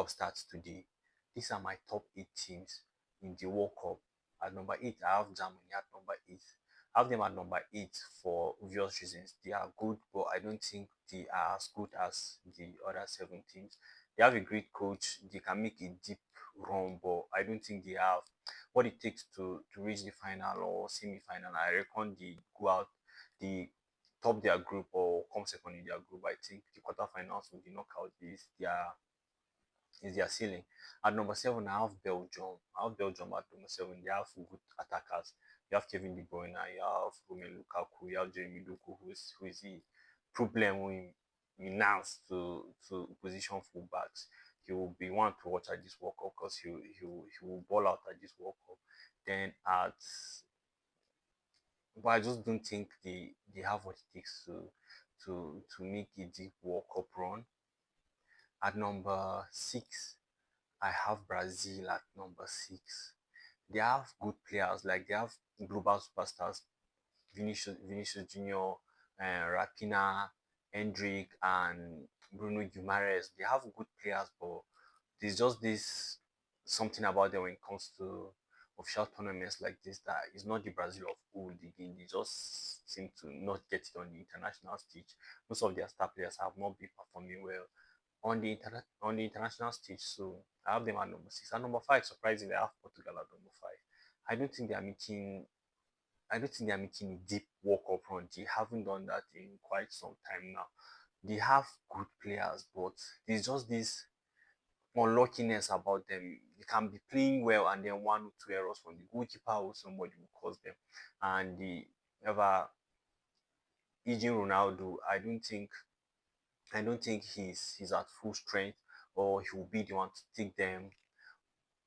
Cup starts today. These are my top 8 teams in the World Cup. At number 8, I have Germany at number 8. I have them at number 8 for obvious reasons. They are good, but I don't think they are as good as the other 7 teams. They have a great coach. They can make a deep run, but I don't think they have what it takes to reach the final or semi-final. I reckon they go out, they top their group or come second in their group. I think the quarterfinals will be knockout is their ceiling. At number 7, I have Belgium. I have Belgium at number 7. They have good attackers. You have Kevin De Bruyne, you have Romelu Lukaku, you have Jeremy Doku, who is the problem when he now to position fullbacks. He will be one to watch at this World Cup because he will ball out at this World Cup. Then but I just don't think they have what it takes to make a deep World Cup run. At number 6, I have Brazil at number 6. They have good players, like they have global superstars, Vinicius Junior, Rapina, Hendrick, and Bruno Guimaraes. They have good players, but there's just this something about them when it comes to official tournaments like this that is not the Brazil of old again. They just seem to not get it on the international stage. Most of their star players have not been performing well on the international stage. So I have them at number 6. At number 5, surprisingly, I have Portugal at number 5. I don't think they are making I don't think they are making a deep World Cup run. They haven't done that in quite some time now. They have good players, but there's just this unluckiness about them. They can be playing well and then 1 or 2 errors from the goalkeeper or somebody will cause them. And the ever aging Ronaldo, I don't think he's at full strength or he will be the one to take them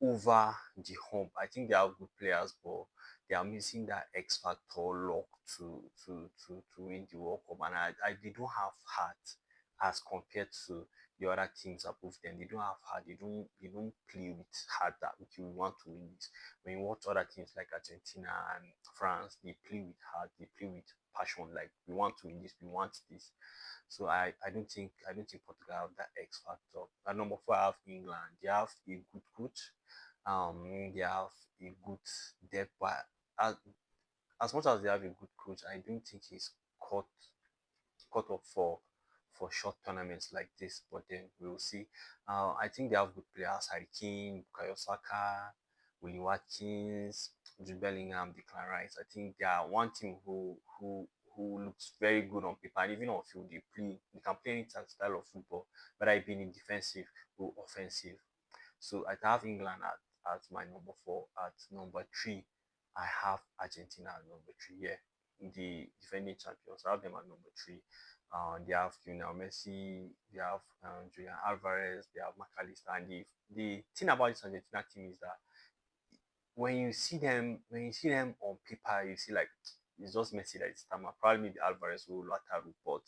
over the hump. I think they are good players, but they are missing that X factor luck to win the World Cup. And they don't have heart as compared to the other teams above them. They don't have heart. They don't play with heart that okay, we want to win this. When you watch other teams like Argentina and France, they play with heart. They play with passion. Like we want to win this. We want this. So I don't think Portugal have that X factor. At number 4, I have England. They have a good coach. They have a good depth, but as much as they have a good coach, I don't think he's caught caught up for short tournaments like this. But then we will see. I think they have good players: Harry Kane, Bukayo Saka, Willie Watkins, Jude Bellingham, Declan Rice. I think they are one team who looks very good on paper, and even on field they can play any style of football, whether it be in defensive or offensive. So I have England at my number 4. At number 3, I have Argentina at number 3. Yeah, the defending champions. I have them at number 3. They have Lionel Messi, they have Julian Alvarez, they have McAllister, and the thing about this Argentina team is that when you see them on paper, you see like it's just Messi that is stammer. Probably maybe Alvarez will Lautaro, but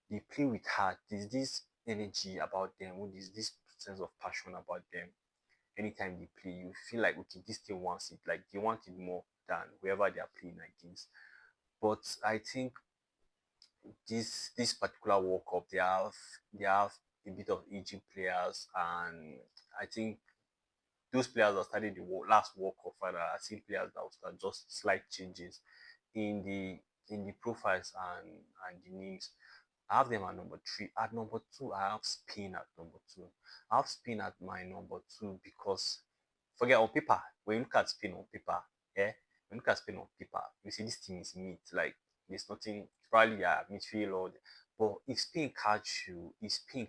they play with heart. There's this energy about them. There's this sense of passion about them. Anytime they play, you feel like okay, this team wants it. Like they want it more than whoever they are playing against. But I think this particular World Cup, they have a bit of aging players, and I think those players that started the last World Cup rather are seen players that will start just slight changes in the profiles and the names. I have them at number 3. At number 2, I have Spain at number 2. I have Spain at my number 2 because forget on paper. When you look at Spain on paper, yeah, when you look at Spain on paper, you see this team is meat. Like there's nothing probably midfield or but if Spain catch you, Spain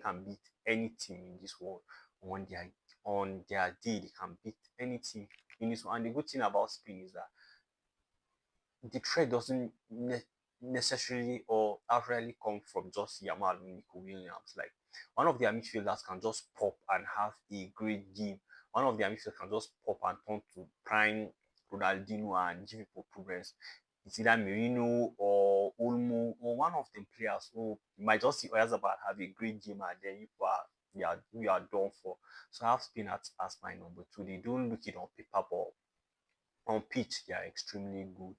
can beat any team in this world on their day. They can beat any team in this one. And the good thing about Spain is that the threat doesn't necessarily or outrightly come from just Yamal and Nico Williams. Like one of their midfielders can just pop and have a great game. One of their midfielders can just pop and turn to prime Ronaldinho and give people problems. It's either Merino or Olmo or one of them players who you might just see Oyarzabal have a great game and then you are done for. So I have Spain as my number 2. They don't look it on paper, but on pitch, they are extremely good.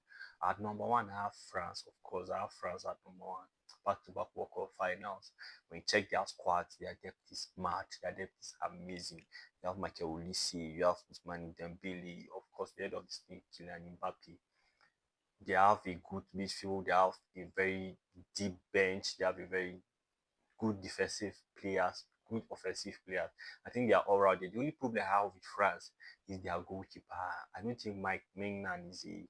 At number 1, I have France, of course. I have France at number 1. back-to-back World Cup finals. When you check their squads, their depth is mad, their depth is amazing. You have Michael Olise, you have Ousmane Dembele, of course, the head of the state, Kylian Mbappe. They have a good midfield, they have a very deep bench, they have a very good defensive players, good offensive players. I think they are all rounded. The only problem I have with France is their goalkeeper. I don't think Mike Maignan is a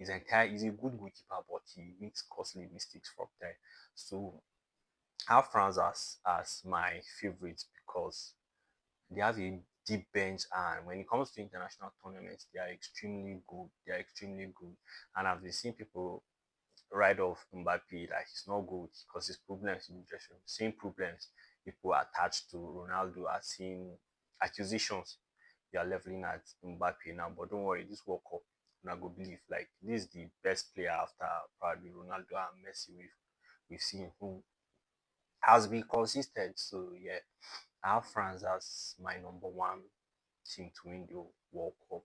good goalkeeper, but he makes costly mistakes from time. So I have France as my favorites because they have a deep bench, and when it comes to international tournaments, they are extremely good. They are extremely good. And I've been seeing people write off Mbappe like he's not good because his problems in the dressing room. Same problems people attached to Ronaldo are seeing accusations they are leveling at Mbappe now. But don't worry, this World Cup, I go believe like this is the best player after probably Ronaldo and Messi we've seen who has been consistent. So yeah, I have France as my number one team to win the World Cup.